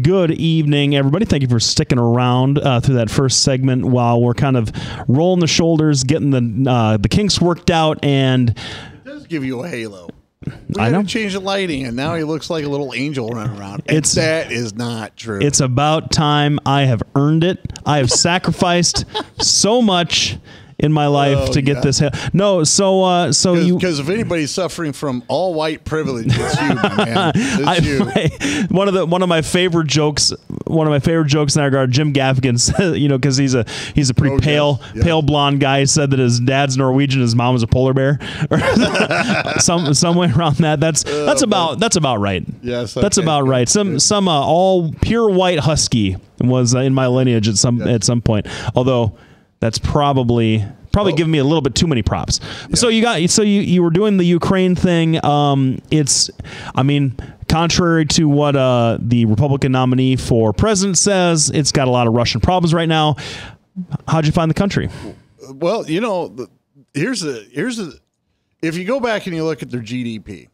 Good evening, everybody. Thank you for sticking around through that first segment while we're kind of rolling the shoulders, getting the kinks worked out, and it does give you a halo. We I know. had to change the lighting, and now he looks like a little angel running around. And that is not true. It's about time. I have earned it. I have sacrificed so much in my life to get this. No, so you, because if anybody's suffering from all white privilege, it's you, man. It's you. One of my favorite jokes. One of my favorite jokes in that regard. Jim Gaffigan said, because he's a pretty pale blonde guy. He said that his dad's Norwegian, his mom was a polar bear, or some way around that. That's about right. Yes, that's about right. Some all pure white husky was in my lineage at some point. Although that's probably giving me a little bit too many props. Yeah. So you were doing the Ukraine thing. Contrary to what the Republican nominee for president says, it's got a lot of Russian problems right now. How'd you find the country? Well, here's if you go back and you look at their GDP,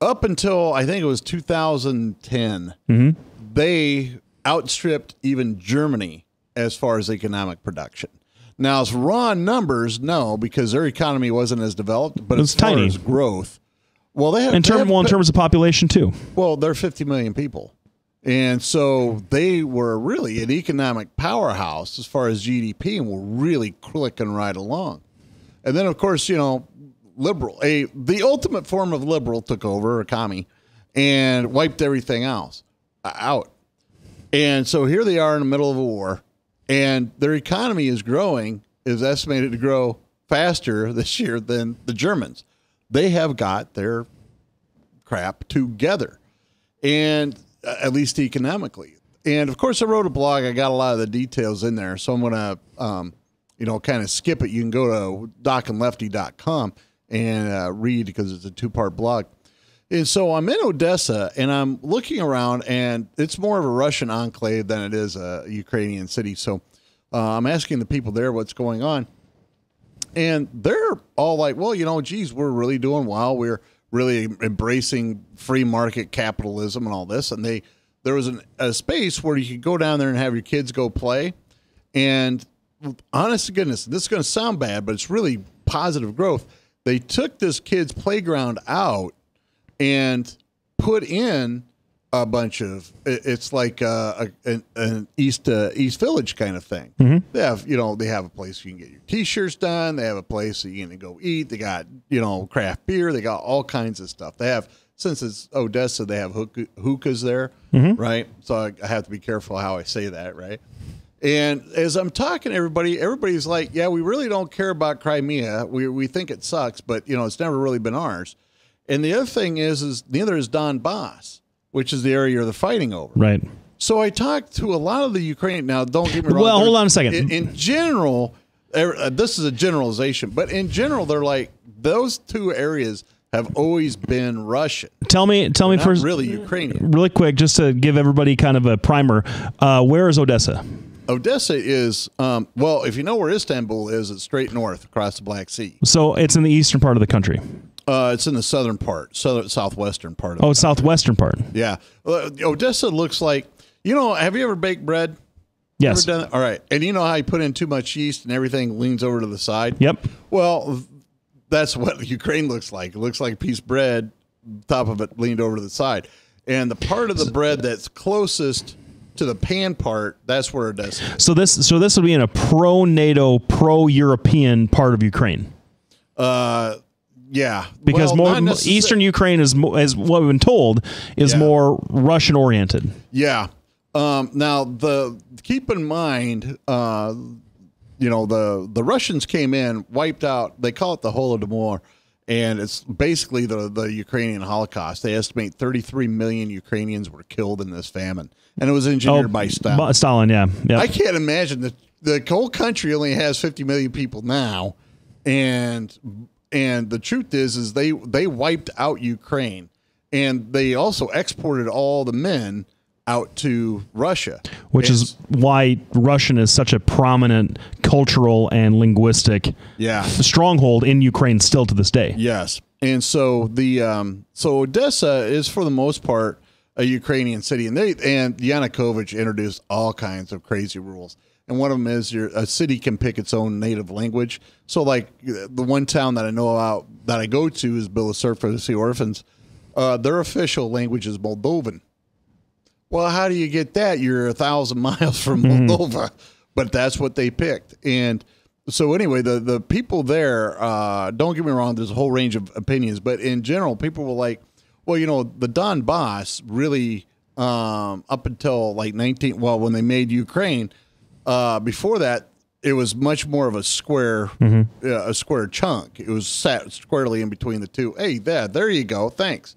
up until I think it was 2010, they outstripped even Germany as far as economic production. Now, as raw numbers, no, because their economy wasn't as developed, but as far tiny as growth, well, they have in terms of population too. Well, they're 50 million people, and so they were really an economic powerhouse as far as GDP, and were really clicking right along. And then, of course, the ultimate form of liberal took over, a commie, and wiped everything else out. And so here they are in the middle of a war. And their economy is estimated to grow faster this year than the Germans. They have got their crap together, and at least economically. And of course, I wrote a blog. I got a lot of the details in there, so I'm going to, kind of skip it. You can go to docandlefty.com and read, because it's a 2-part blog. And so I'm in Odessa, and I'm looking around, and it's more of a Russian enclave than it is a Ukrainian city. So I'm asking the people there what's going on. And they're all like, well, geez, we're really doing well. We're really embracing free market capitalism and all this. And there was a space where you could go down there and have your kids go play. And honest to goodness, this is going to sound bad, but it's really positive growth. They took this kid's playground out and put in a bunch of, it's like an East Village kind of thing. They have, they have a place you can get your T-shirts done. They have a place that you can go eat. They got, craft beer. They got all kinds of stuff. They have, since it's Odessa, they have hookahs there, right? So I have to be careful how I say that, right? And as I'm talking to everybody's like, yeah, we really don't care about Crimea. We think it sucks, but, it's never really been ours. And the other thing is neither is Donbass, which is the area they're fighting over. Right. So I talked to a lot of the Ukrainian. Now, don't get me wrong. Well, hold on a second. In general, this is a generalization, but in general, they're like, those two areas have always been Russian. Tell me first. Really Ukrainian. Really quick, just to give everybody kind of a primer. Where is Odessa? Odessa is, if you know where Istanbul is, it's straight north across the Black Sea. So it's in the eastern part of the country. It's in the southern part, southwestern part. Southwestern part. Yeah. Odessa looks like, have you ever baked bread? Yes. Ever done that? All right. And you know how you put in too much yeast and everything leans over to the side? Yep. Well, that's what Ukraine looks like. It looks like a piece of bread, top of it leaned over to the side. And the part of the bread that's closest to the pan part, that's where Odessa is. So this would be in a pro-NATO, pro-European part of Ukraine. Yeah, because Eastern Ukraine is what we've been told is more Russian oriented. Yeah. Now keep in mind, the Russians came in, wiped out. They call it the Holodomor, and it's basically the Ukrainian Holocaust. They estimate 33 million Ukrainians were killed in this famine, and it was engineered by Stalin. Stalin, yeah. Yep. I can't imagine that the whole country only has 50 million people now, and the truth is they wiped out Ukraine, and they also exported all the men out to Russia. Which is why Russian is such a prominent cultural and linguistic stronghold in Ukraine still to this day. Yes. And so so Odessa is, for the most part, a Ukrainian city, and Yanukovych introduced all kinds of crazy rules. And one of them is a city can pick its own native language. So, like the one town that I know about that I go to is Bill of Surface Orphans. Their official language is Moldovan. Well, how do you get that? You're 1,000 miles from Moldova, but that's what they picked. And so anyway, the people there, don't get me wrong, there's a whole range of opinions, but in general, people were like, well, the Donbass really, up until like when they made Ukraine, before that, it was much more of a square, a square chunk. It was sat squarely in between the two. Hey, there you go. Thanks.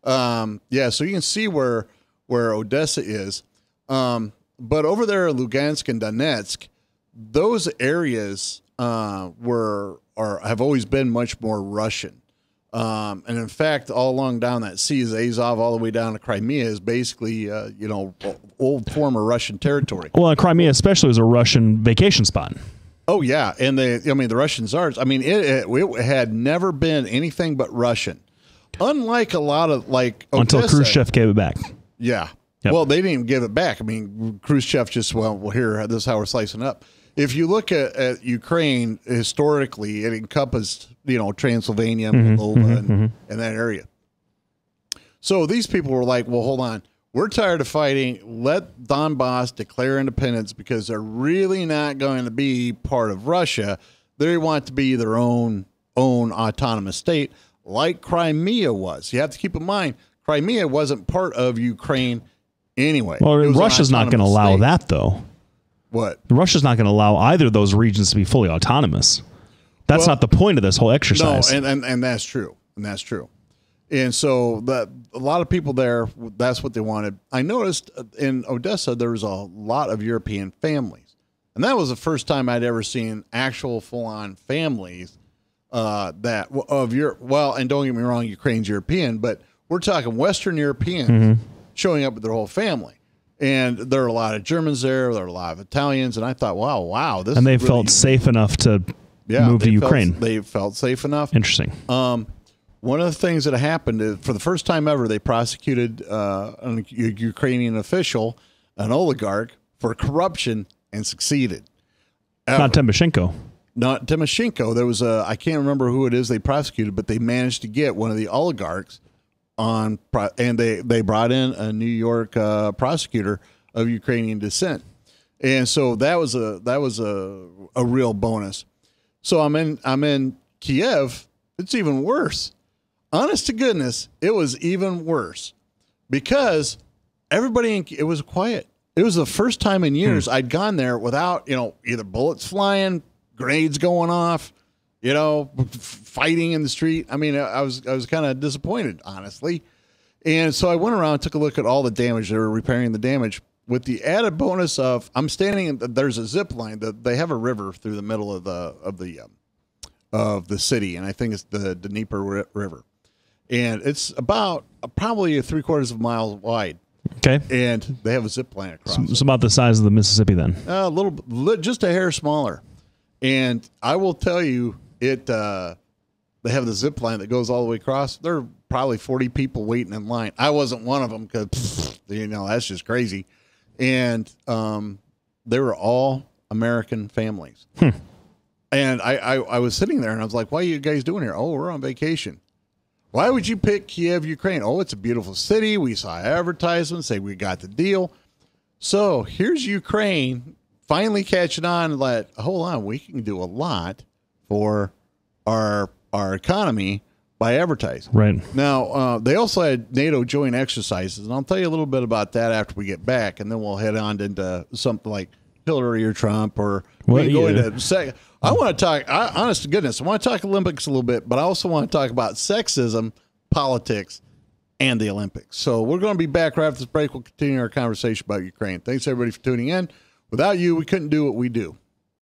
So you can see where Odessa is. But over there in Lugansk and Donetsk, those areas have always been much more Russian. And in fact, all along down that sea, Azov, all the way down to Crimea, is basically, old former Russian territory. Well, and Crimea especially was a Russian vacation spot. Oh yeah, and the Russian Tsars. I mean, it had never been anything but Russian, unlike a lot of until Odessa. Khrushchev gave it back. Yeah. Yep. Well, they didn't even give it back. I mean, Khrushchev just here. This is how we're slicing up. If you look at Ukraine historically, it encompassed Transylvania, Moldova, and that area. So these people were like, well, hold on. We're tired of fighting. Let Donbass declare independence because they're really not going to be part of Russia. They want to be their own autonomous state like Crimea was. You have to keep in mind, Crimea wasn't part of Ukraine anyway. Well, Russia's not going to allow that, though. What? Russia's not going to allow either of those regions to be fully autonomous. That's not the point of this whole exercise. No, and that's true. And that's true. And so a lot of people there, that's what they wanted. I noticed in Odessa, there was a lot of European families. And that was the first time I'd ever seen actual full-on families and don't get me wrong, Ukraine's European, but we're talking Western Europeans showing up with their whole family. And there are a lot of Germans there. There are a lot of Italians. And I thought, wow. And they felt safe enough to move to Ukraine. They felt safe enough. Interesting. One of the things that happened is, for the first time ever, they prosecuted a Ukrainian official, an oligarch, for corruption and succeeded. Not Timoshenko. Not Timoshenko. There was I can't remember who it is they prosecuted, but they managed to get one of the oligarchs and they brought in a New York prosecutor of Ukrainian descent, and so that was a real bonus. So I'm in Kiev. It's even worse. Honest to goodness, it was even worse because it was quiet. It was the first time in years I'd gone there without either bullets flying, grenades going off, fighting in the street. I mean, I was kind of disappointed, honestly. And so I went around and took a look at all the damage. They were repairing the damage with the added bonus of I'm standing. There's a zip line. They have a river through the middle of the city, and I think it's the Dnieper River, and it's about probably 3/4 of a mile wide. Okay, and they have a zip line across. It's about the size of the Mississippi, then. A little, just a hair smaller. And I will tell you, they have the zip line that goes all the way across. There are probably 40 people waiting in line. I wasn't one of them because, that's just crazy. And they were all American families. And I was sitting there and I was like, what are you guys doing here? Oh, we're on vacation. Why would you pick Kiev, Ukraine? Oh, it's a beautiful city. We saw advertisements say we got the deal. So here's Ukraine finally catching on and hold on, we can do a lot for our economy by advertising. Right. Now, they also had NATO joint exercises, and I'll tell you a little bit about that after we get back, and then we'll head on into something like Hillary or Trump, or we can go into I want to talk, honest to goodness, I want to talk Olympics a little bit, but I also want to talk about sexism, politics, and the Olympics. So we're going to be back right after this break. We'll continue our conversation about Ukraine. Thanks, everybody, for tuning in. Without you, we couldn't do what we do.